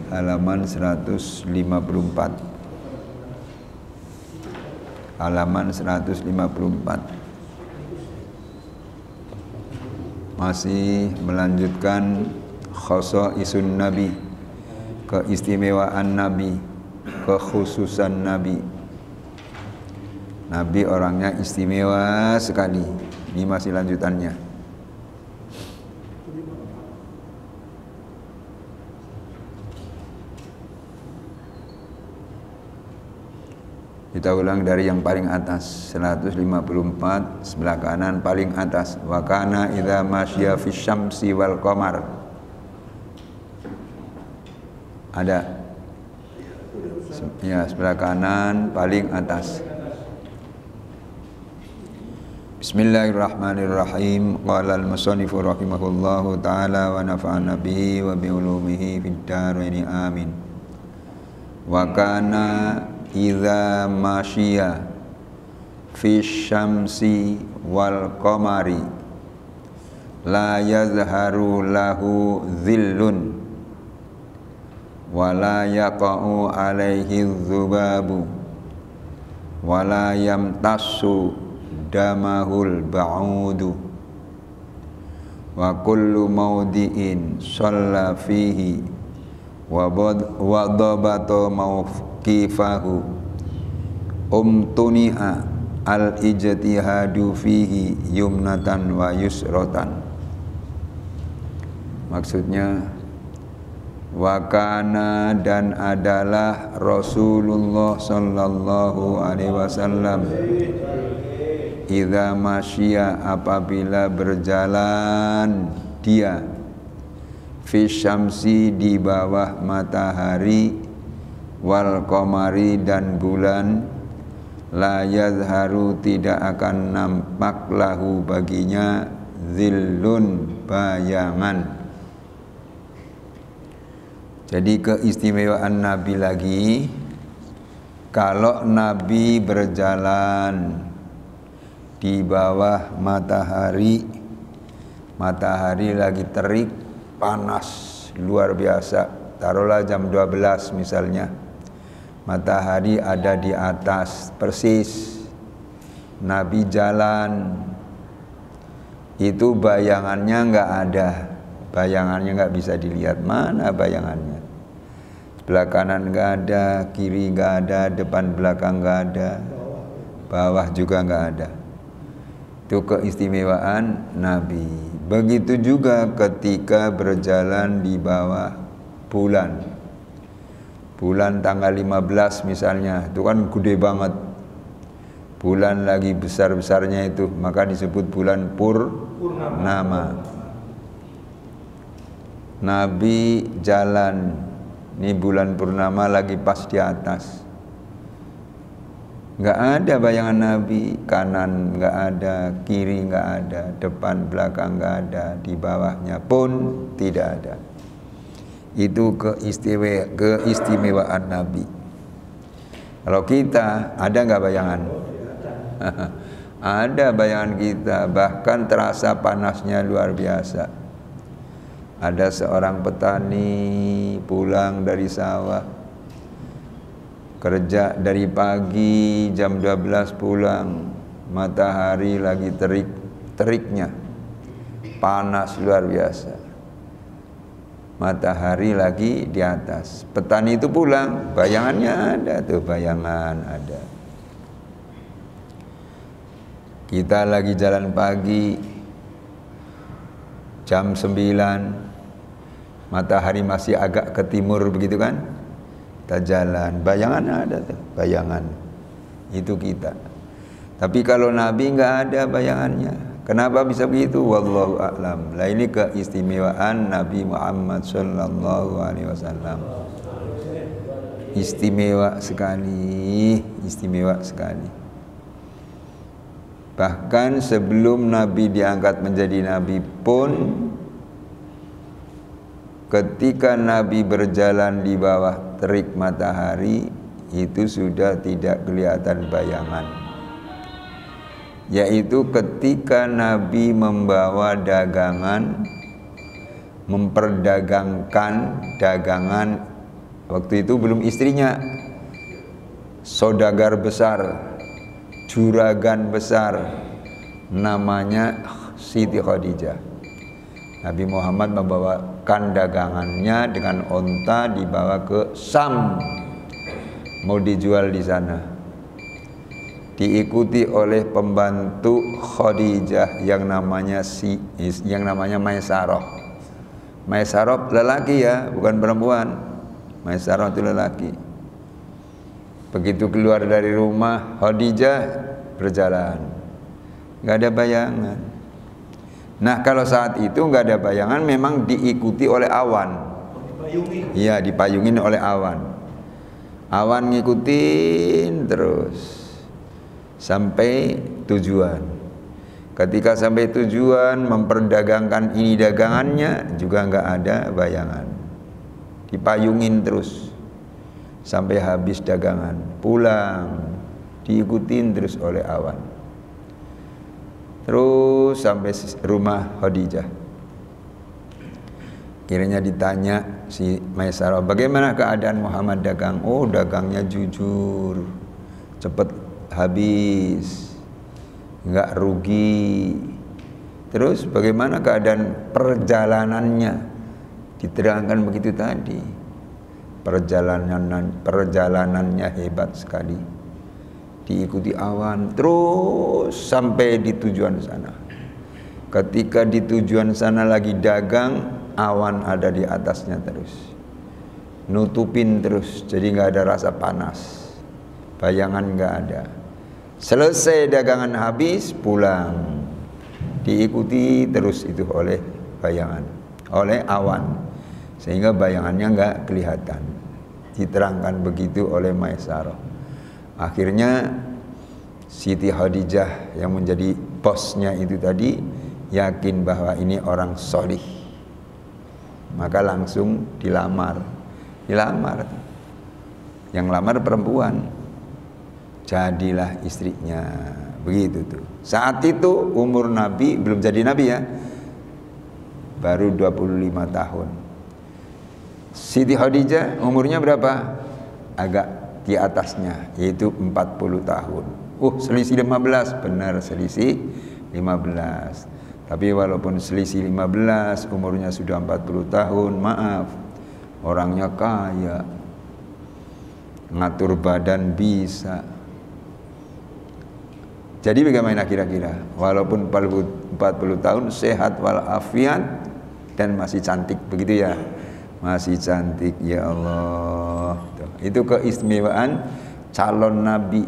halaman 154. Halaman 154. Masih melanjutkan khosaisun Nabi, keistimewaan Nabi, kekhususan Nabi. Nabi orangnya istimewa sekali. Ini masih lanjutannya. Kita ulang dari yang paling atas, 154 sebelah kanan paling atas. Wa kana idza masya fi syamsi wal qamar. Ada? Ya, sebelah kanan paling atas. Bismillahirrahmanirrahim. Qala al-musannifu rahimahullahu ta'ala wa nafa'ana bihi wa bi ulumihi fid dharain amin. Wa kana idza masyiya fi syamsi wal qamari la yazharu lahu dhillun wa la yaqa'u alaihi dhubabu wa la yamtassu damahul ba'udu wa kullu mawdi'in shalla fihi wa dhabata mawqifahu umtuni'a al-ijtihadu fihi yumnatan wa yusratan. Maksudnya wakana dan adalah Rasulullah sallallahu alaihi wasallam idza masya apabila berjalan dia fi syamsi di bawah matahari wal qamari dan bulan la yazharu tidak akan nampak lahu baginya zillun bayangan. Jadi keistimewaan Nabi lagi, kalau Nabi berjalan di bawah matahari, matahari lagi terik, panas luar biasa, taruhlah jam 12 misalnya, matahari ada di atas persis, Nabi jalan, itu bayangannya nggak ada, bayangannya nggak bisa dilihat. Mana bayangannya? Sebelah kanan nggak ada, kiri nggak ada, depan belakang nggak ada, bawah juga nggak ada. Itu keistimewaan Nabi. Begitu juga ketika berjalan di bawah bulan. Bulan tanggal 15 misalnya, itu kan gede banget. Bulan lagi besar-besarnya itu, maka disebut bulan purnama. Nabi jalan, ini bulan purnama lagi pas di atas. Nggak ada bayangan Nabi, kanan nggak ada, kiri nggak ada, depan belakang nggak ada, di bawahnya pun tidak ada. Itu keistimewaan Nabi. Kalau kita ada nggak bayangan? Ada bayangan kita, bahkan terasa panasnya luar biasa. Ada seorang petani pulang dari sawah, kerja dari pagi jam 12 pulang, matahari lagi teriknya, panas luar biasa, matahari lagi di atas. Petani itu pulang, bayangannya ada tuh, bayangan ada. Kita lagi jalan pagi jam 9, matahari masih agak ke timur begitu kan, kita jalan, bayangan ada tuh, bayangan itu kita. Tapi kalau Nabi nggak ada bayangannya. Kenapa bisa begitu? Wallahu a'lam. Lah ini keistimewaan Nabi Muhammad sallallahu alaihi wasallam. Istimewa sekali, istimewa sekali. Bahkan sebelum Nabi diangkat menjadi Nabi pun, ketika Nabi berjalan di bawah terik matahari, itu sudah tidak kelihatan bayangan. Yaitu ketika Nabi membawa dagangan, memperdagangkan dagangan Waktu itu belum istrinya, saudagar besar, juragan besar, namanya Siti Khadijah. Nabi Muhammad membawakan dagangannya dengan onta, dibawa ke Sam, mau dijual di sana. Diikuti oleh pembantu Khadijah yang namanya Maisarah. Maisarah lelaki ya, bukan perempuan. Maisarah itu lelaki. Begitu keluar dari rumah Khadijah, berjalan, nggak ada bayangan. Nah kalau saat itu nggak ada bayangan, memang diikuti oleh awan. Iya, dipayungin oleh awan. Awan ngikutin terus sampai tujuan. Ketika sampai tujuan, memperdagangkan ini dagangannya, juga nggak ada bayangan. Dipayungin terus sampai habis dagangan, pulang, diikutin terus oleh awan. Terus sampai rumah Khadijah. Akhirnya ditanya si Maisarah, bagaimana keadaan Muhammad dagang? Oh, dagangnya jujur, cepat habis, nggak rugi. Terus bagaimana keadaan perjalanannya? Diterangkan begitu tadi. Perjalanannya hebat sekali. Diikuti awan terus sampai di tujuan sana. Ketika di tujuan sana lagi dagang, awan ada di atasnya terus, nutupin terus, jadi nggak ada rasa panas, bayangan nggak ada. Selesai dagangan habis, pulang, diikuti terus itu oleh bayangan, oleh awan, sehingga bayangannya nggak kelihatan. Diterangkan begitu oleh Maisarah. Akhirnya Siti Khadijah yang menjadi bosnya itu tadi yakin bahwa ini orang solih, maka langsung dilamar. Yang lamar perempuan, jadilah istrinya. Begitu tuh. Saat itu umur Nabi belum jadi Nabi ya, baru 25 tahun. Siti Khadijah umurnya berapa? Agak di atasnya, yaitu 40 tahun. Selisih 15, benar selisih 15. Tapi walaupun selisih 15, umurnya sudah 40 tahun, maaf, orangnya kaya, ngatur badan bisa. Jadi bagaimana kira-kira? Walaupun 40 tahun, sehat walafiat dan masih cantik, begitu ya? Masih cantik, ya Allah. Itu keistimewaan calon Nabi,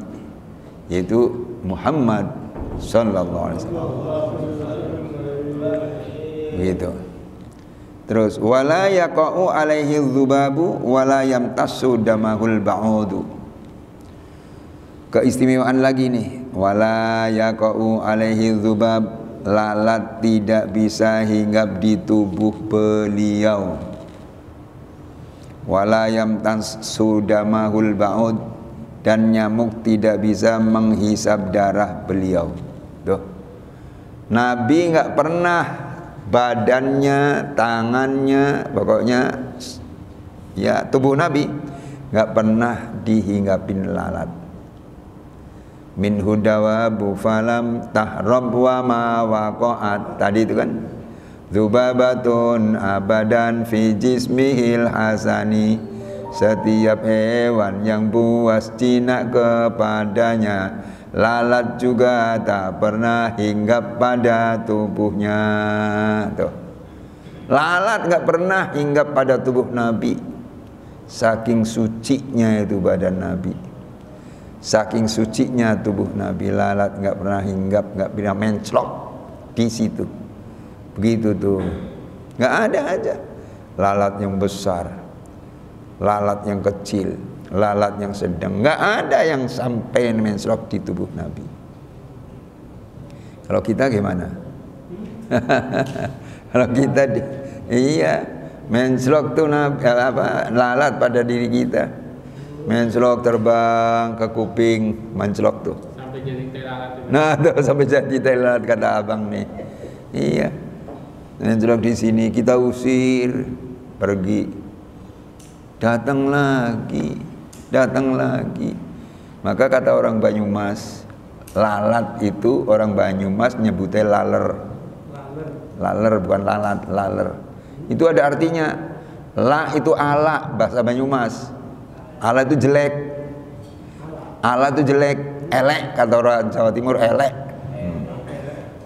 yaitu Muhammad sallallahu alaihi wasallam. Begitu. Terus wala yaqa'u alaihi dzubabu wala yamtassu damahul ba'udu. Keistimewaan lagi nih, wala yaqa'u alaihi dzubab, lalat tidak bisa hinggap di tubuh beliau. Wala yamtassu damahul ba'ud, dan nyamuk tidak bisa menghisap darah beliau. Tuh. Nabi nggak pernah badannya, tangannya, pokoknya ya tubuh Nabi nggak pernah dihinggapin lalat. Min hudawabu falam tahrab wa ma waqa'at. Tadi itu kan Dzubabatun abadan fi jismihil hasani. Setiap hewan yang buas jinak kepadanya, lalat juga tak pernah hinggap pada tubuhnya. Tuh. Lalat gak pernah hinggap pada tubuh Nabi. Saking sucinya itu badan Nabi, saking sucinya tubuh Nabi, lalat gak pernah hinggap, gak pernah menclok di situ. Begitu tuh, nggak ada aja. Lalat yang besar, lalat yang kecil, lalat yang sedang, nggak ada yang sampai menclok di tubuh Nabi. Kalau kita gimana? Kalau kita, iya, menclok tuh lalat pada diri kita, menclok terbang ke kuping, menclok tuh. Sampai jadi lalat. Nah, tuh sampai jadi lalat kata abang nih. Iya. Menclok di sini, kita usir, pergi. datang lagi, datang lagi. Maka kata orang Banyumas, lalat itu orang Banyumas nyebutnya laler. Laler bukan lalat, laler. Itu ada artinya. La itu ala bahasa Banyumas. Ala itu jelek. Ala itu jelek, elek kata orang Jawa Timur, elek.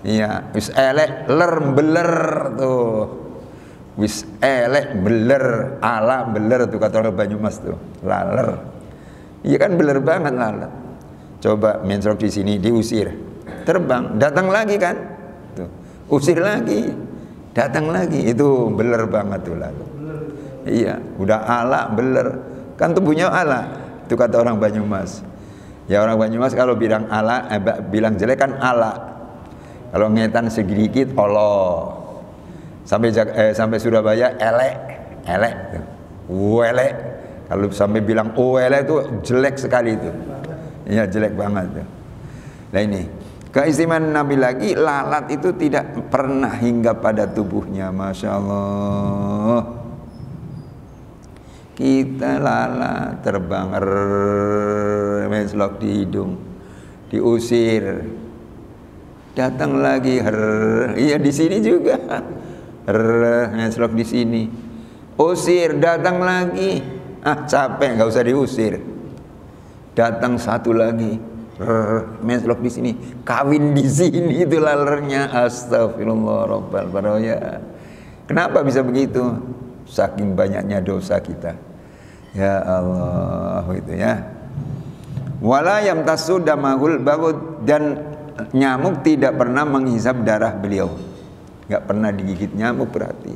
Iya, wis elek ler beler tuh. Wis elek beler, ala beler tuh kata orang Banyumas tuh. Laler. Iya kan beler banget lalat. Coba mensrok di sini diusir. Terbang, datang lagi kan? Tuh. Usir lagi. Datang lagi. Itu beler banget tuh lalat. Iya, udah ala beler. Kan tubuhnya ala. Itu kata orang Banyumas. Ya orang Banyumas kalau bilang ala, bilang jelek kan ala. Kalau ngetan sedikit Allah. Sampai Surabaya elek, elek. Welek. Kalau sampai bilang welek itu jelek sekali itu. Iya jelek banget tuh. Nah ini keistimewaan Nabi lagi, lalat itu tidak pernah hinggap pada tubuhnya, masya Allah. Kita lalat terbang, menslok di hidung, diusir. Datang lagi, iya di sini juga, ngeslok di sini, usir, datang lagi, capek, nggak usah diusir, datang satu lagi, ngeslok di sini, kawin di sini itu lalernya, astagfirullah rabbal baraya. Kenapa bisa begitu? Saking banyaknya dosa kita, ya Allah itu ya. Wala yamtasu damahul bagud, dan nyamuk tidak pernah menghisap darah beliau. Gak pernah digigit nyamuk, berarti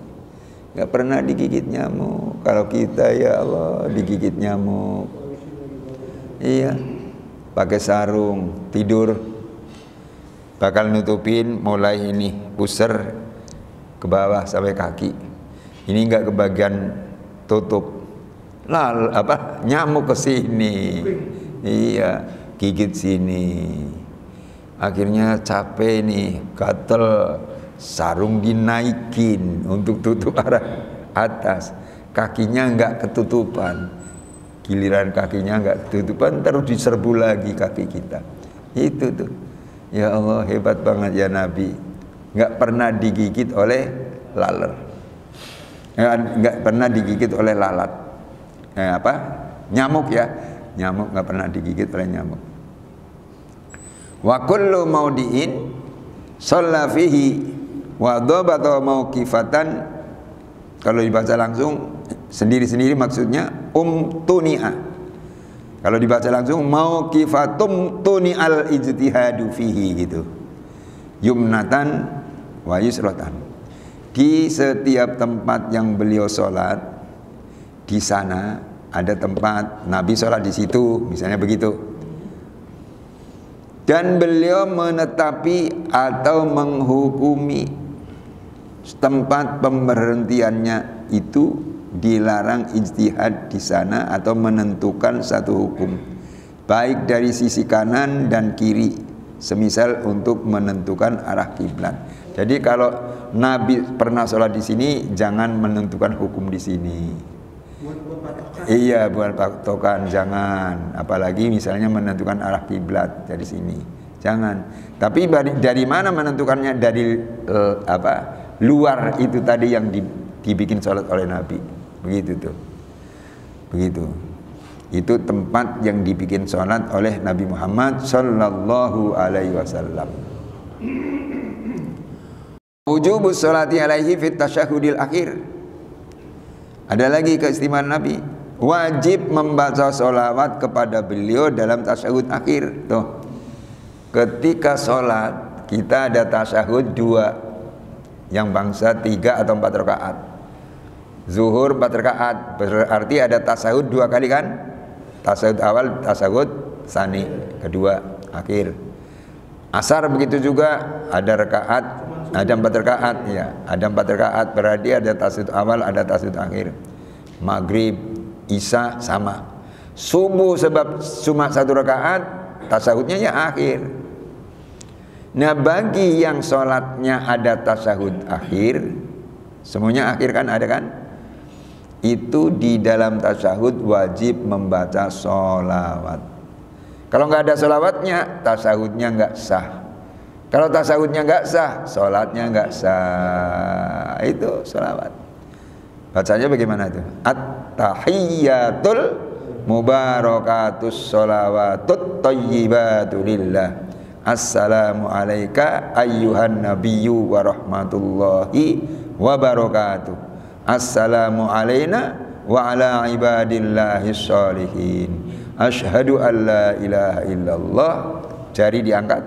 gak pernah digigit nyamuk. Kalau kita ya Allah digigit nyamuk, iya, pakai sarung tidur, bakal nutupin mulai ini puser ke bawah sampai kaki. Ini enggak ke bagian tutup, nyamuk ke sini, iya, gigit sini. Akhirnya capek nih, gatel, sarung dinaikin untuk tutup arah atas, kakinya enggak ketutupan, giliran kakinya enggak ketutupan, terus diserbu lagi kaki kita. Itu tuh, ya Allah hebat banget ya Nabi, enggak pernah digigit oleh laler, enggak pernah digigit oleh lalat, nyamuk ya, nyamuk enggak pernah digigit oleh nyamuk. Wa kullu maudiin shalla fihi wa dhabata mauqifatan. Kalau dibaca langsung sendiri-sendiri maksudnya tuni'a. Kalau dibaca langsung mauqifatum tuni'al ijtihadu fihi gitu. Yumnatan wa yusratan. Di setiap tempat yang beliau sholat, di sana ada tempat Nabi sholat di situ, misalnya begitu. Dan beliau menetapi atau menghukumi tempat pemberhentiannya itu, dilarang ijtihad di sana atau menentukan satu hukum, baik dari sisi kanan dan kiri, semisal untuk menentukan arah kiblat. Jadi kalau Nabi pernah sholat di sini, jangan menentukan hukum di sini. Iya, bukan patokan, jangan. Apalagi misalnya menentukan arah kiblat dari sini, jangan. Tapi dari mana menentukannya? Dari luar itu tadi yang dibikin sholat oleh Nabi, begitu tuh, begitu. Itu tempat yang dibikin sholat oleh Nabi Muhammad Sallallahu Alaihi Wasallam. Wujubus sholati alaihi fit tasyahudil akhir. Ada lagi keistimewaan Nabi, wajib membaca sholawat kepada beliau dalam tasyahud akhir. Tuh, ketika sholat kita ada tasyahud 2, yang bangsa 3 atau 4 rakaat. Zuhur 4 rakaat, berarti ada tasyahud 2 kali kan? Tasyahud awal, tasyahud tsani, kedua, akhir. Asar begitu juga, ada rakaat, ada 4 rakaat ya, ada 4 rakaat, berarti ada tasyahud awal, ada tasyahud akhir. Maghrib, Isya sama. Subuh sebab cuma 1 rakaat, tasyahudnya ya akhir. Nah, bagi yang sholatnya ada tasyahud akhir, semuanya akhir kan, ada kan? itu di dalam tasyahud wajib membaca sholawat. Kalau nggak ada sholawatnya, tasyahudnya nggak sah. Kalau tasyahudnya nggak sah, sholatnya nggak sah. Itu sholawat. Bacanya bagaimana itu? At-tahiyyatul mubarakatus sholawatut thayyibatu lillah. Assalamu alayka ayyuhan nabiyyu wa rahmatullahi wa barakatuh. Assalamu alayna wa ala ibadillahi sholihin. Ashhadu an la ilaha illallah, jari diangkat,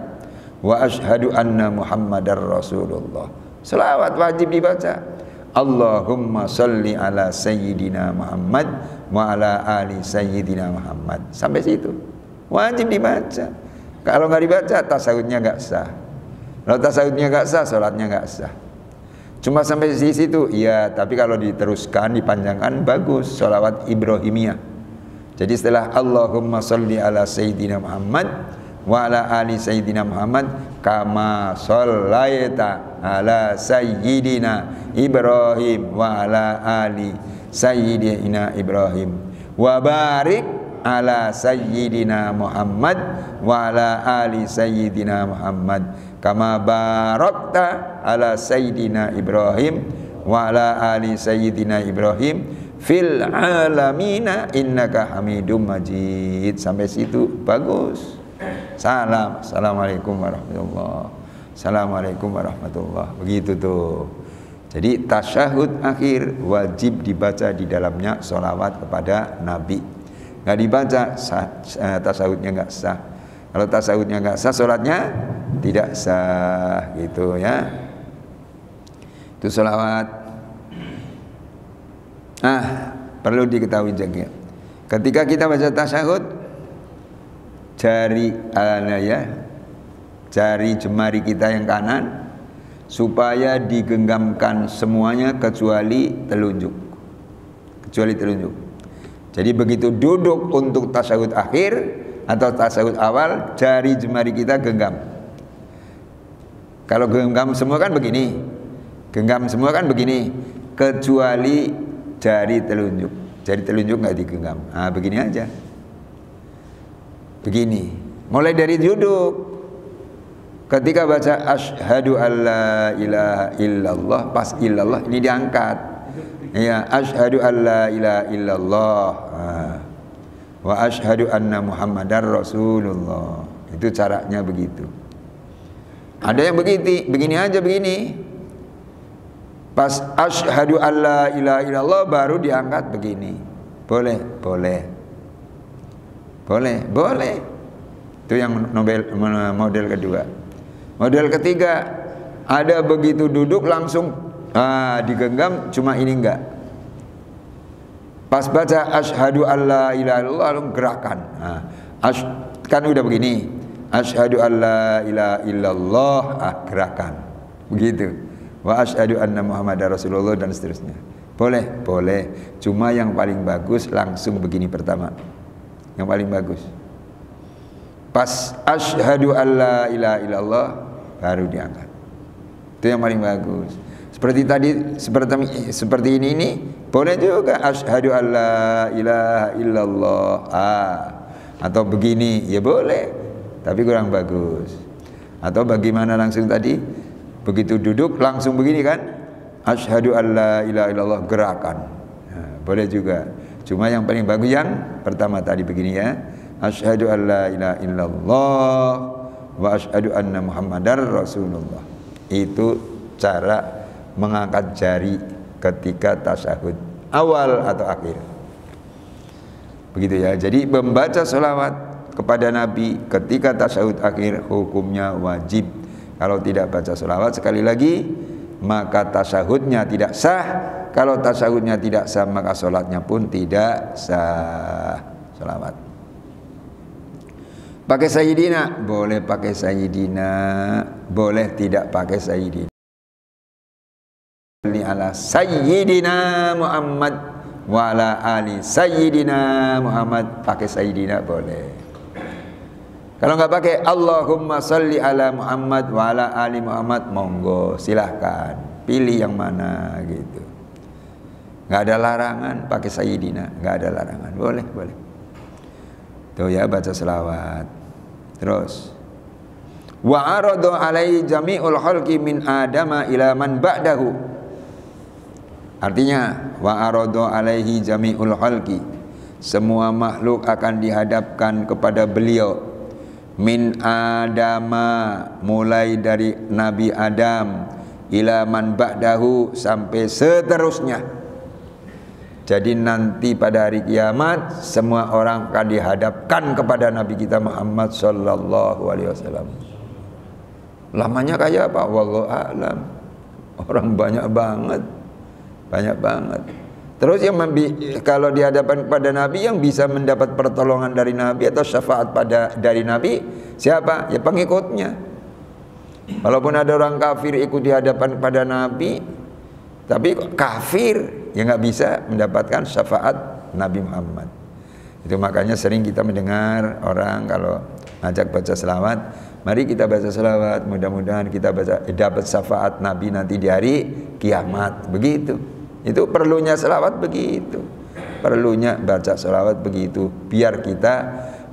wa ashhadu anna muhammadar rasulullah. Selawat wajib dibaca. Allahumma salli ala sayyidina Muhammad wa ala ali sayyidina Muhammad. Sampai situ wajib dibaca. Kalau nggak dibaca, tasawufnya nggak sah. Kalau tasawufnya nggak sah, sholatnya nggak sah. Cuma sampai di situ, iya. Tapi kalau diteruskan, dipanjangkan, bagus. Sholawat Ibrahimiyah. Jadi setelah Allahumma sholli ala sayyidina Muhammad wa ala ali sayyidina Muhammad kama shollaita ala sayyidina Ibrahim wa ala ali sayyidina Ibrahim wa barik ala sayyidina Muhammad wa ala ali sayyidina Muhammad kama barakta ala sayyidina Ibrahim wa ala ali sayyidina Ibrahim fil alamina innaka hamidum majid. Sampai situ bagus. Salam. Assalamualaikum warahmatullahi. Assalamualaikum warahmatullahi. Begitu tuh. Jadi tasyahud akhir wajib dibaca di dalamnya sholawat kepada Nabi. Nggak dibaca, tasawufnya nggak sah. Kalau tasawufnya nggak sah, sholatnya tidak sah, gitu ya. Itu sholawat. Perlu diketahui juga. Ketika kita baca tasawuf, jari jemari kita yang kanan supaya digenggamkan semuanya kecuali telunjuk. Jadi begitu duduk untuk tasyahud akhir atau tasyahud awal, jari jemari kita genggam. Kalau genggam semua kan begini, kecuali jari telunjuk. Jari telunjuk nggak digenggam. Begini aja. Begini. Mulai dari duduk. Ketika baca asyhadu alla ilaha illallah, pas illallah ini diangkat. Ya, asyhadu alla ilaha illallah. Wa asyhadu anna muhammadar rasulullah. Itu caranya begitu. Ada yang begini aja begini. Pas asyhadu alla ilaha illallah baru diangkat begini. Boleh. Itu yang model kedua. Model ketiga, ada begitu duduk langsung digenggam, cuma ini enggak. Pas baca asyhadu alla ilaha illallah lalu gerakan. Kan udah begini. Asyhadu alla ilaha illallah, gerakan. Begitu. Wa asyhadu anna muhammadar rasulullah dan seterusnya. Boleh. Cuma yang paling bagus langsung begini pertama. Yang paling bagus. Pas asyhadu alla ilaha illallah baru diangkat. Itu yang paling bagus. Seperti tadi, seperti ini boleh juga asyhadu alla ilaha illallah. Atau begini ya boleh, tapi kurang bagus. Atau bagaimana langsung tadi? Begitu duduk langsung begini kan, asyhadu alla ilaha illallah, gerakan. Boleh juga. Cuma yang paling bagus yang pertama tadi begini ya, asyhadu alla ilaha illallah wa asyhadu anna muhammadar rasulullah. Itu cara mengangkat jari ketika tasyahud awal atau akhir. Begitu ya. Jadi membaca sholawat kepada Nabi ketika tasyahud akhir hukumnya wajib. Kalau tidak baca sholawat, sekali lagi, maka tasyahudnya tidak sah. Kalau tasyahudnya tidak sah, maka sholatnya pun tidak sah. Sholawat. Pakai sayyidina? Boleh pakai sayyidina. Boleh tidak pakai sayyidina. Ala sayyidina Muhammad wa ala ali sayyidina Muhammad. Pakai sayyidina boleh. Kalau nggak pakai Allahumma sholli ala Muhammad wa ala ali Muhammad, monggo silahkan pilih yang mana gitu. Nggak ada larangan pakai Sayyidina, nggak ada larangan, boleh. Tuh ya, baca selawat. Terus wa aradu alaihi jami'ul khalqi min adama ila man ba'dahu. Artinya wa aradu alaihi jami'ul khalqi, semua makhluk akan dihadapkan kepada beliau, min adama, mulai dari Nabi Adam, ila man ba'dahu, sampai seterusnya. Jadi nanti pada hari kiamat semua orang akan dihadapkan kepada Nabi kita Muhammad sallallahu alaihi wasallam. Lamanya kayak apa? Wallahu a'lam. Orang banyak banget. Terus yang kalau di hadapan kepada Nabi, yang bisa mendapat pertolongan dari Nabi atau syafaat dari Nabi siapa? Ya pengikutnya. Walaupun ada orang kafir ikut di hadapan kepada Nabi, tapi kafir ya nggak bisa mendapatkan syafaat Nabi Muhammad. Itu makanya sering kita mendengar orang kalau ngajak baca selawat, mari kita baca selawat, mudah-mudahan kita dapat syafaat Nabi nanti di hari kiamat. Begitu. Itu perlunya selawat begitu. Perlunya baca selawat begitu, biar kita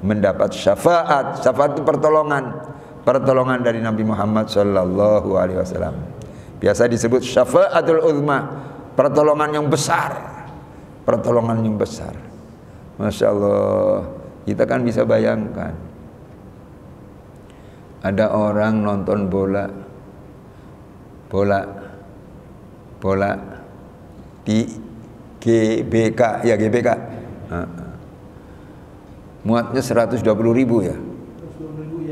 mendapat syafaat. Syafaat itu pertolongan dari Nabi Muhammad sallallahu alaihi wasallam. Biasa disebut syafaatul uzma, pertolongan yang besar. Masya Allah, kita kan bisa bayangkan, ada orang nonton bola di GBK, ya GBK, muatnya 120.000 ya.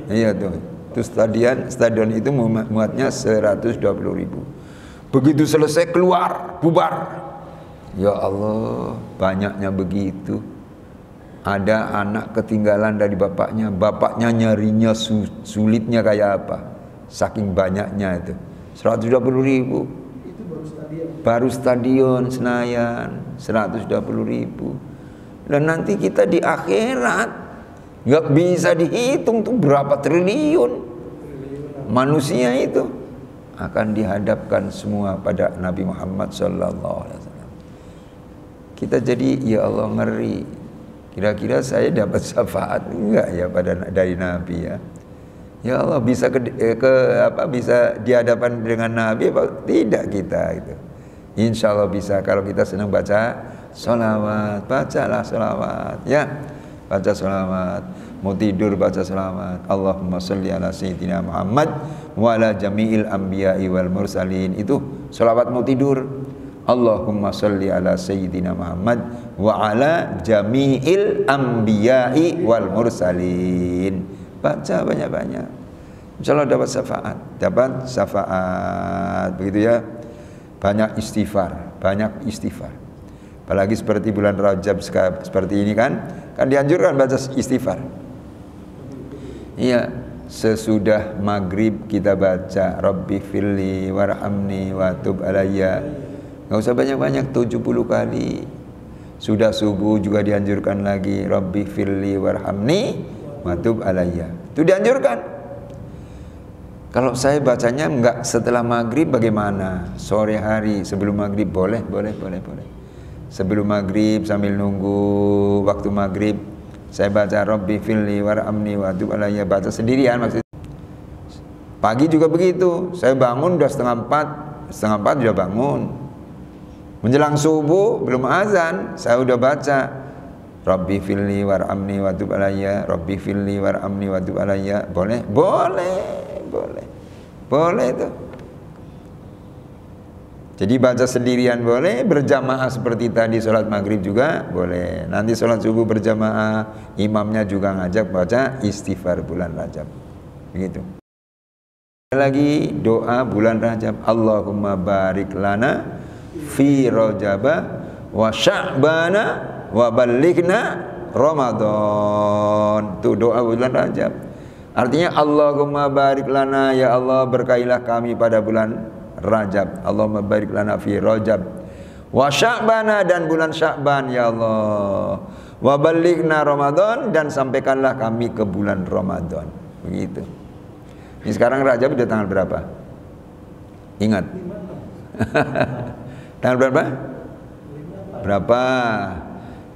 Iya tuh. Itu stadion itu muatnya 120.000. Begitu selesai keluar, bubar. Ya Allah, banyaknya begitu. Ada anak ketinggalan dari bapaknya, bapaknya nyarinya sulitnya kayak apa? Saking banyaknya itu. 120.000. Itu baru stadion Senayan, 120.000. Dan nanti kita di akhirat nggak bisa dihitung tuh berapa triliun manusia itu akan dihadapkan semua pada Nabi Muhammad sallallahu alaihi wasallam. Kita jadi ya Allah ngeri. Kira-kira saya dapat syafaat enggak ya dari Nabi ya? Ya Allah, bisa bisa dihadapan dengan Nabi apa tidak kita itu? Insya Allah bisa kalau kita senang baca sholawat. Bacalah sholawat ya, baca sholawat. Mau tidur baca sholawat. Allahumma sholli ala sayyidina Muhammad wa ala jami'il anbiya'i wal mursalin. Itu sholawat mau tidur. Allahumma sholli ala sayyidina Muhammad wa ala jami'il anbiya'i wal mursalin. Baca banyak-banyak, insya Allah dapat syafaat. Begitu ya. Banyak istighfar. Apalagi seperti bulan Rajab seperti ini kan dianjurkan baca istighfar. Iya, sesudah maghrib kita baca Rabbi firli warhamni wa tub alayya. Nggak usah banyak-banyak, 70 kali. Sudah subuh juga dianjurkan lagi Rabbi firli warhamni wa tub alayya. Itu dianjurkan. Kalau saya bacanya enggak setelah maghrib bagaimana? Sore hari sebelum maghrib boleh. Sebelum maghrib sambil nunggu waktu maghrib saya baca Rabbi firli warhamni wa tub alayya, baca sendirian maksudnya. Pagi juga begitu. Saya bangun udah setengah empat sudah bangun. Menjelang subuh belum azan saya udah baca Rabbi firli warhamni wa tub alayya, Rabbi firli warhamni wa tub alayya. Boleh itu. Jadi baca sendirian boleh, berjamaah seperti tadi sholat maghrib juga boleh. Nanti sholat subuh berjamaah, imamnya juga ngajak baca istighfar bulan Rajab. Begitu. Lagi doa bulan Rajab, Allahumma barik lana fi Rajaba wa Sya'bana wa ballighna Ramadan. Itu doa bulan Rajab. Artinya Allahumma barik lana, ya Allah berkailah kami pada bulan Rajab. Allahumma barik lana fi Rajab wa Sya'bana, dan bulan Sya'ban ya Allah. Wa ballighna Ramadan, dan sampaikanlah kami ke bulan Ramadan. Begitu. Ini sekarang Rajab udah tanggal berapa? Ingat. Tanggal berapa? Berapa?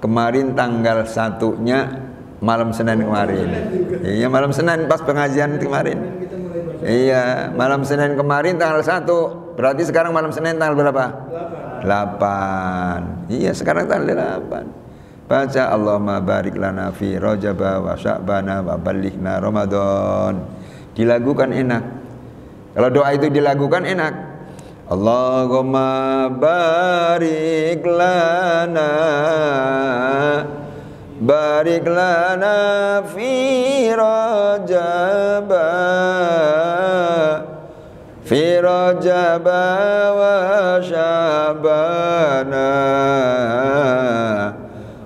Kemarin tanggal 1-nya malam Senin kemarin. Iya, malam Senin pas pengajian kemarin. Iya, malam Senin kemarin tanggal 1. Berarti sekarang malam Senin tanggal berapa? 8. Iya, sekarang tanggal 8. Baca Allahumma barik lana fi Rajab wa Sya'bana wa ballighna Ramadan. Dilakukan enak. Kalau doa itu dilakukan enak. Allahumma barik lana fi Rajab wa Sya'bana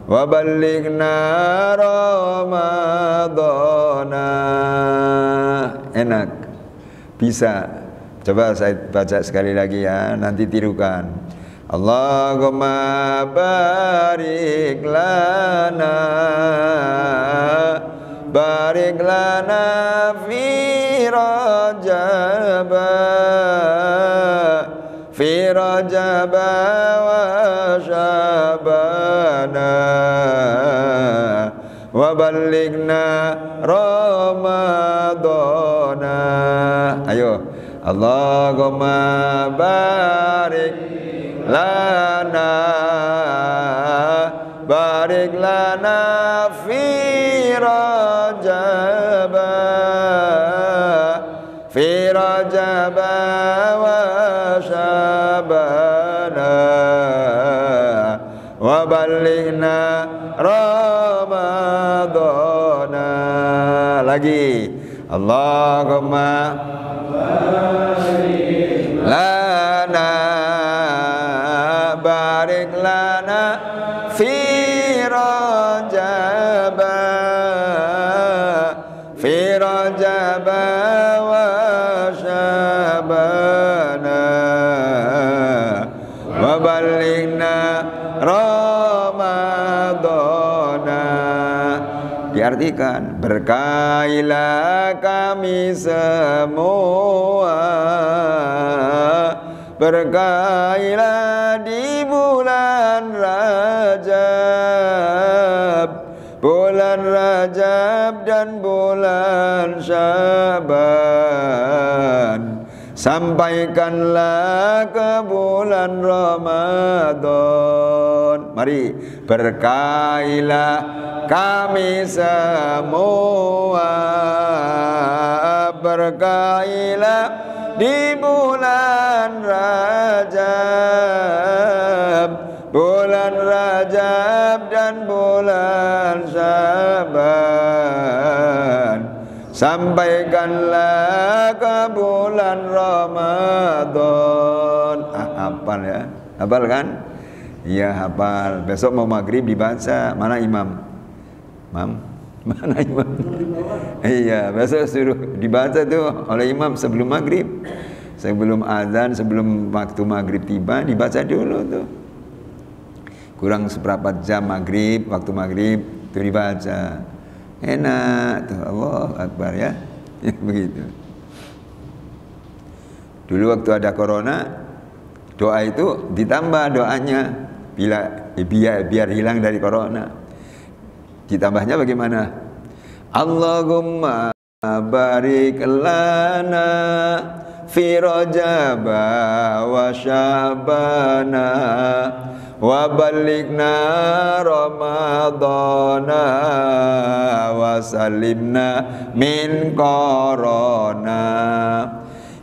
wa ballighna Ramadana. Enak, bisa. Coba saya baca sekali lagi ya, nanti tirukan. Allahumma barik lana fi Rajab wa Sya'bana wa ballighna Ramadana. Ayo, Allahumma barik lana fi Rajab wa Sya'bana wa ballighna Ramadana. Lagi, Allahumma barik lana fi Rajab wa Sya'bana wa ballighna Ramadana. Diartikan, berkailah kami semua, berkailah di bulan Rajab dan bulan Sya'ban. Sampaikanlah ke bulan Ramadan. Mari, berkailah kami semua, berkailah di bulan Rajab dan bulan Sya'ban. Sampaikanlah ke bulan Ramadan. Hafal ya? Hafal kan? Iya, hafal. Besok mau maghrib dibaca. Mana imam? Mana imam? Iya, besok suruh dibaca tuh oleh imam sebelum maghrib. Sebelum azan, sebelum waktu maghrib tiba, dibaca dulu tuh. Kurang seperempat jam maghrib, waktu maghrib itu dibaca. Enak tuh, Allahu Akbar ya. Begitu. Dulu waktu ada corona, doa itu ditambah doanya biar hilang dari corona. Ditambahnya bagaimana? Allahumma barik lana fi Rajab wa Sya'bana wa ballighna Ramadana wa salimna min corona.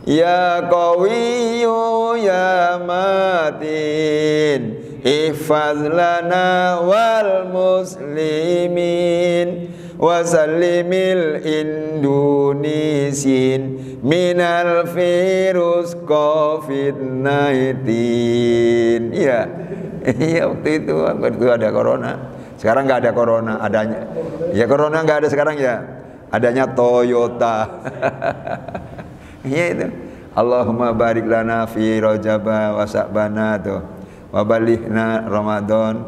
Ya Qawiyyu ya Matin, ihfaz lana wal muslimin wa sallimil Indonesiin minal virus COVID-19. Iya. Iya, waktu itu ada corona. Sekarang nggak ada corona, adanya. Ya corona nggak ada sekarang ya. Adanya Toyota. Iya itu. Allahumma barik lana fi Rajab wa Sya'bana tuh. Wa balighna Ramadan.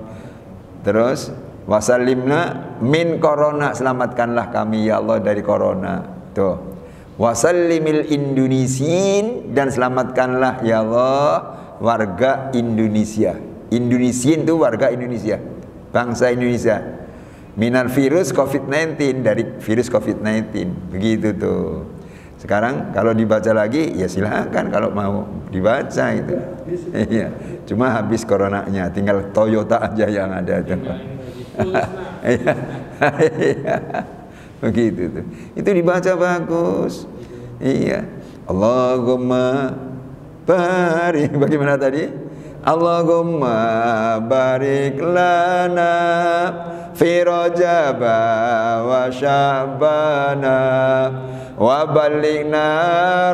Terus wasallimna min corona, selamatkanlah kami ya Allah dari corona. Tuh. Wasallimil Indonesiin, dan selamatkanlah ya Allah warga Indonesia. Indonesian itu warga Indonesia, bangsa Indonesia. Minal virus COVID-19, dari virus COVID-19. Begitu tuh. Sekarang kalau dibaca lagi ya silakan kalau mau dibaca itu. Iya. Cuma habis coronanya, tinggal Toyota aja yang ada tuh. Begitu tuh. Itu dibaca bagus. Iya. Allahumma barik. Bagaimana tadi? Allahumma barik lana fi Rajaba wa Sya'bana wa balighna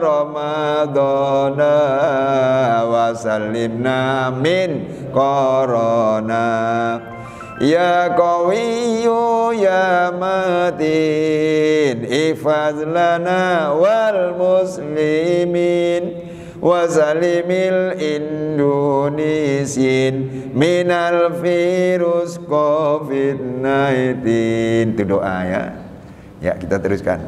Ramadana wa sallimna min corona. Ya Qawiyyu ya Matin ihfaz lana wal muslimin wa salimil Indonesian minal virus COVID-19. Itu doa ya. Ya, kita teruskan.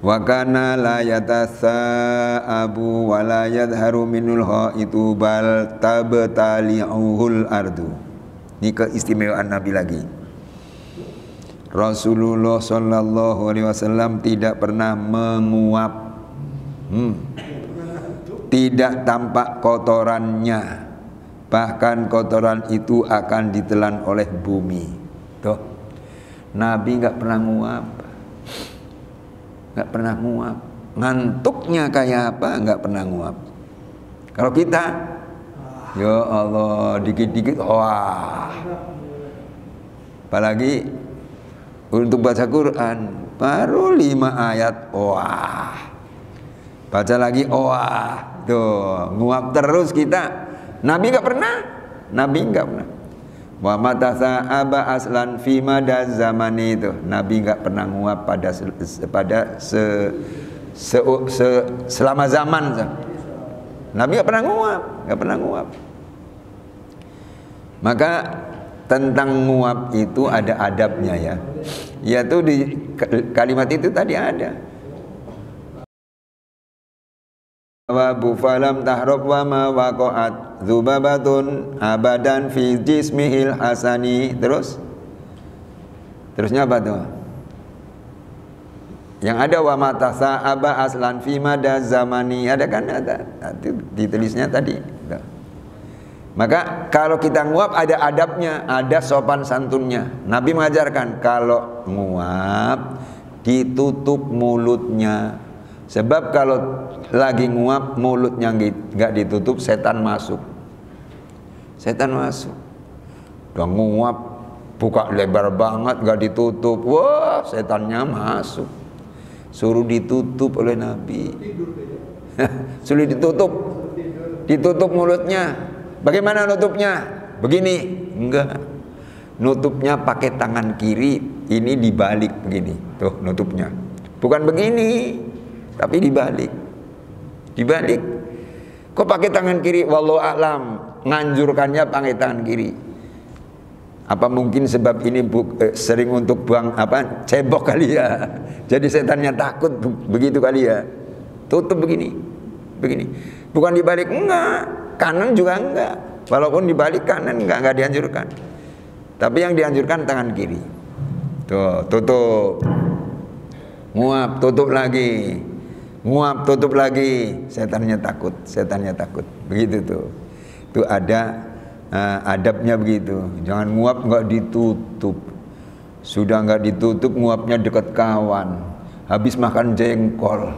Wa kana la yatasaabu wa la yadharu minul haitu bal tabtali'uhul ardu. Ini keistimewaan Nabi lagi. Rasulullah sallallahu alaihi wasallam tidak pernah menguap. Tidak tampak kotorannya. Bahkan kotoran itu akan ditelan oleh bumi. Tuh. Nabi nggak pernah nguap. Nggak pernah nguap. Ngantuknya kayak apa? Nggak pernah nguap. Kalau kita, ya Allah, dikit-dikit, wah. Apalagi untuk baca Quran, baru 5 ayat, wah. Baca lagi, wah. Tuh, nguap terus kita. Nabi nggak pernah. Nabi nggak pernah. Wa matasa aba aslan fi mada zamani itu. Nabi nggak pernah nguap selama zaman. Nabi nggak pernah nguap, nggak pernah nguap. Maka tentang nguap itu ada adabnya ya. Yaitu di kalimat itu tadi ada. Wa bufalam tahrab wa ma waqa'at dzubabatun abadan fi jismihil hasani. Terusnya apa tuh? Yang ada wa matasa aba aslan fi mada zamani, ada kan? Ada ditulisnya tadi. Maka kalau kita nguap ada adabnya, ada sopan santunnya. Nabi mengajarkan kalau nguap ditutup mulutnya. Sebab kalau lagi nguap mulutnya nggak ditutup, setan masuk. Setan masuk. Udah nguap, buka lebar banget, nggak ditutup, wah setannya masuk. Suruh ditutup oleh Nabi. Suruh ditutup mulutnya. Bagaimana nutupnya? Begini? Enggak. Nutupnya pakai tangan kiri, ini dibalik begini. Tuh nutupnya. Bukan begini, tapi dibalik. Dibalik. Kok pakai tangan kiri? Wallahu a'lam. Nganjurkannya pakai tangan kiri. Apa mungkin sebab ini sering untuk buang cebok kali ya. Jadi setannya takut begitu kali ya. Tutup begini. Begini. Bukan dibalik, enggak. Kanan juga enggak. Walaupun dibalik kanan enggak dianjurkan. Tapi yang dianjurkan tangan kiri. Tuh, tutup. Nguap, tutup lagi. Nguap, tutup lagi. Setannya takut, setannya takut. Begitu tuh. Itu ada adabnya begitu. Jangan nguap enggak ditutup. Sudah enggak ditutup, nguapnya dekat kawan. Habis makan jengkol.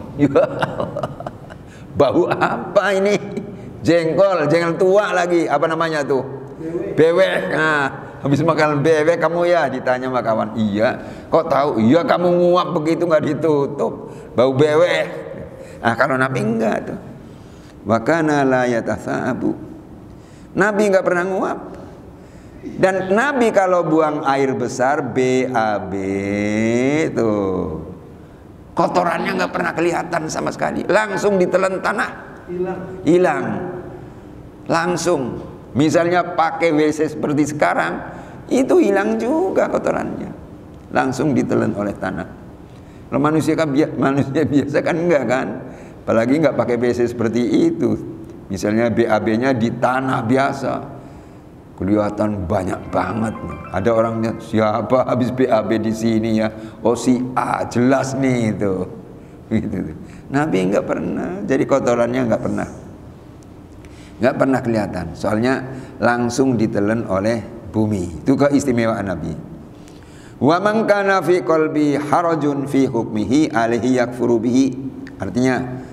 Bau apa ini? Jengkol tua lagi. Apa namanya tuh? Bewek. Nah, habis makan bewek kamu ya, ditanya sama kawan. Iya. Kok tahu? Iya, kamu nguap begitu nggak ditutup. Bau bewek. Nah, kalau Nabi enggak tuh. Wa kana la yatasaabu. Nabi nggak pernah nguap. Dan Nabi kalau buang air besar BAB tuh, kotorannya nggak pernah kelihatan sama sekali. Langsung ditelan tanah. Hilang langsung. Misalnya pakai WC seperti sekarang, itu hilang juga kotorannya, langsung ditelan oleh tanah. Kalau manusia biasa kan enggak kan, apalagi enggak pakai WC seperti itu, Misalnya BAB-nya di tanah biasa, kelihatan banyak banget nih. Ada orangnya, siapa habis BAB di sini ya? Oh si A, jelas nih itu. Gitu. Nabi nggak pernah, jadi kotorannya nggak pernah kelihatan. Soalnya langsung ditelan oleh bumi. Itu keistimewaan Nabi. Wa man kana fi qalbi harajun fi hukmihi alaihi yakfuru bihi. Artinya,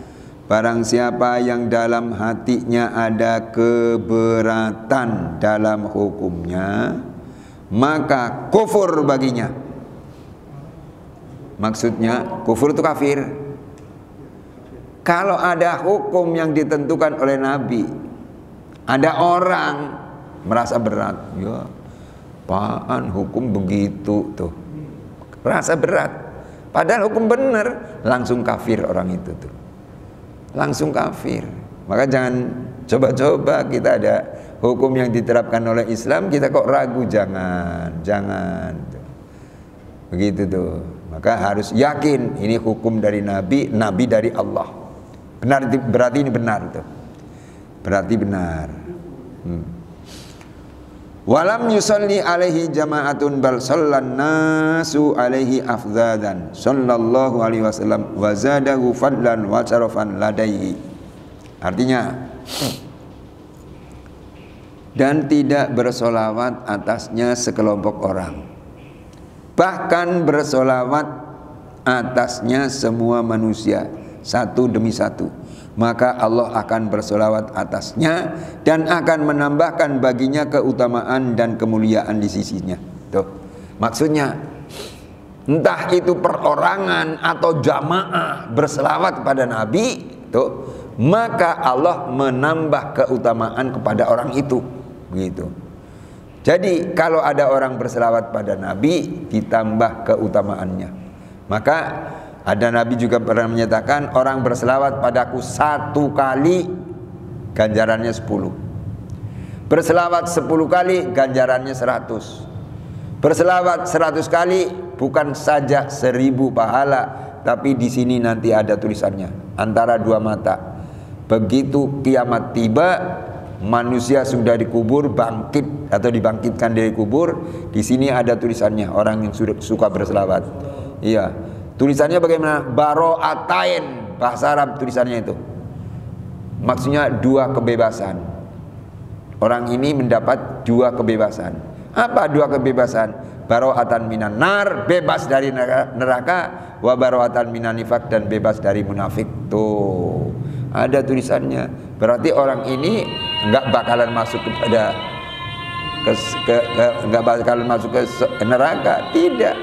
barang siapa yang dalam hatinya ada keberatan dalam hukumnya, maka kufur baginya. Maksudnya kufur itu kafir. Kalau ada hukum yang ditentukan oleh Nabi, ada orang merasa berat, ya apaan hukum begitu tuh, rasa berat. Padahal hukum benar, langsung kafir orang itu tuh, langsung kafir. Maka jangan coba-coba kita ada hukum yang diterapkan oleh Islam, kita kok ragu, jangan begitu tuh. Maka harus yakin ini hukum dari Nabi, Nabi dari Allah. Benar, berarti ini benar tuh. Berarti benar. Walam yusalli alaihi jama'atun bal sallan nasu alaihi afzadan sallallahu alaihi wasallam wa zadahu fadlan wa syarafan ladaihi. Artinya, dan tidak bersolawat atasnya sekelompok orang, bahkan bersolawat atasnya semua manusia satu demi satu, maka Allah akan bersolawat atasnya dan akan menambahkan baginya keutamaan dan kemuliaan di sisinya. Tuh, maksudnya entah itu perorangan atau jamaah berselawat kepada Nabi, tuh, maka Allah menambah keutamaan kepada orang itu, begitu. Jadi kalau ada orang berselawat pada Nabi, ditambah keutamaannya. Maka ada Nabi juga pernah menyatakan, orang berselawat padaku 1 kali ganjarannya 10, berselawat 10 kali ganjarannya 100, berselawat 100 kali bukan saja 1000 pahala, tapi di sini nanti ada tulisannya antara 2 mata. Begitu kiamat tiba, manusia sudah dikubur, bangkit atau dibangkitkan dari kubur, di sini ada tulisannya, orang yang suka berselawat. Iya, tulisannya bagaimana? Baro'atain, bahasa Arab tulisannya itu. Maksudnya 2 kebebasan. Orang ini mendapat 2 kebebasan. Apa 2 kebebasan? Baro'atan minan nar, bebas dari neraka, wa baro'atan minan nifaq, dan bebas dari munafik. Tuh, ada tulisannya. Berarti orang ini enggak bakalan masuk kepada enggak bakalan masuk ke neraka, tidak.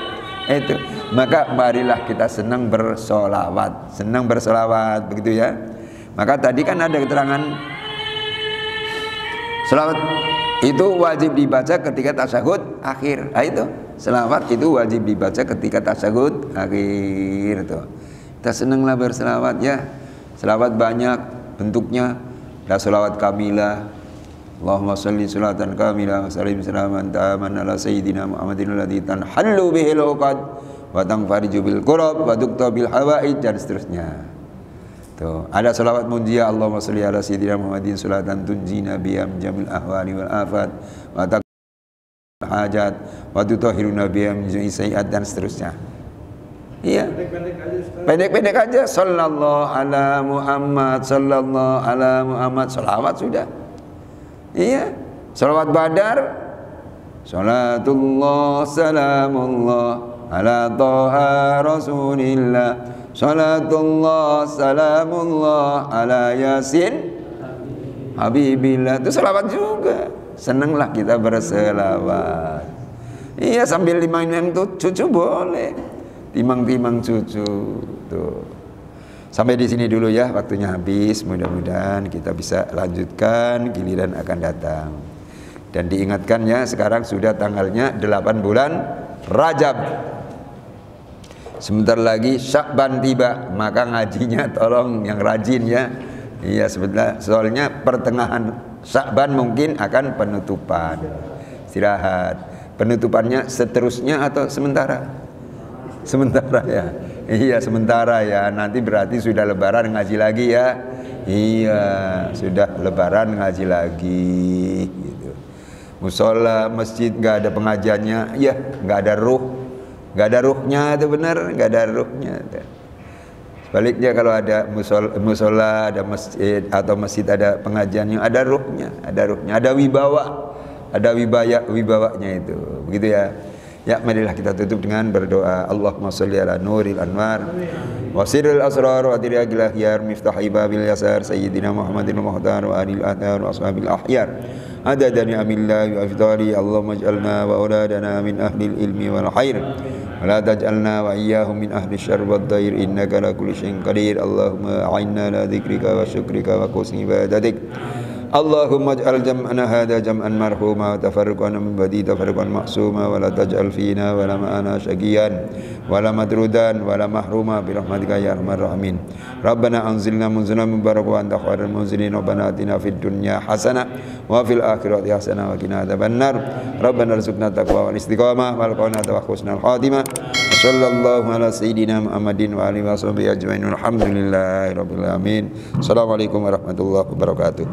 Itu. Maka marilah kita senang bersolawat, begitu ya. Maka tadi kan ada keterangan selawat itu wajib dibaca ketika tasyahud akhir. Nah, itu selawat itu wajib dibaca ketika tasyahud akhir tuh. Kita senanglah berselawat ya. Selawat banyak bentuknya. Ada selawat kamilah, Allahumma sholli sholatan kamilah wa sallim salaman taman ala sayyidina Muhammadin alladzi tanhallu bihil uqad wa tanfariju bil qurab wa tuqta bil hawaij, dan seterusnya. Tuh, ada selawat munjiyah, Allahumma sholli ala sayyidina Muhammadin sholatan tunjina biha min jamil ahwali wal afat wa taqul hajat wa tutahhiruna biha min sayyi'at, dan seterusnya. Iya, pendek-pendek aja. Sallallahu ala Muhammad, sallallahu ala Muhammad, salawat sudah. Iya, salawat Badar, salatullah salamullah ala Taha Rasulillah, salatullah salamullah ala Yasin Habibillah. Itu salawat juga. Senanglah kita berselawat. Iya, sambil timang-timang cucu boleh. Timang-timang cucu tuh. Sampai di sini dulu ya, waktunya habis. Mudah-mudahan kita bisa lanjutkan, giliran akan datang. Dan diingatkan ya, sekarang sudah tanggalnya 8 bulan Rajab. Sebentar lagi Syakban tiba, maka ngajinya tolong yang rajin ya. Iya, sebentar, soalnya pertengahan Syakban mungkin akan penutupan. Istirahat. Penutupannya seterusnya atau sementara? Sementara ya. Iya, sementara ya. Nanti berarti sudah lebaran ngaji lagi ya. Iya, sudah lebaran ngaji lagi gitu. Musola, masjid nggak ada pengajiannya, ya nggak ada ruh, nggak ada ruhnya, itu benar, nggak ada ruhnya. Sebaliknya kalau ada musola, ada masjid atau masjid ada pengajiannya, ada ruhnya, ada wibawa, ada wibawanya itu, begitu ya. Ya, marilah kita tutup dengan berdoa. Allahumma sholli ala nuril anwar wa sirril asrar wa diriyagil akhyar miftahi babil yasar sayyidina Muhammadin muhtar wa alil athar wa ashabil ahyar adadani amillahi wa afdali. Allahumma ij'alna wa auladana min ahlil ilmi wal khair wa la taj'alna wa iyyahum min ahli syarr wad dair innaka ala kulli syai'in qadir. Allahumma a'inna ala dzikrika wa syukrika wa husni ibadatik. Allahumma ij'al jam'ana hadha jam'an marhuma wa tafarruqana min ba'di tafarruqan ma'suma wa la taj'al fina wa la ma'ana syaqiyan wa la madrudan wa la mahruma bi rahmatika ya arhamar rahimin. Rabbana anzilna munzalan mubarakan wa anta khairul munzilin. Rabbana atina fid dunya hasanah wa fil akhirati hasanah wa qina adzabannar. Rabbana rzuqna taqwa wal istiqamah wal qanata wa husnal khatimah. Sallallahu ala sayyidina Muhammadin wa alihi washabihi ajmain. Alhamdulillahirabbil alamin. Assalamualaikum warahmatullahi wabarakatuh.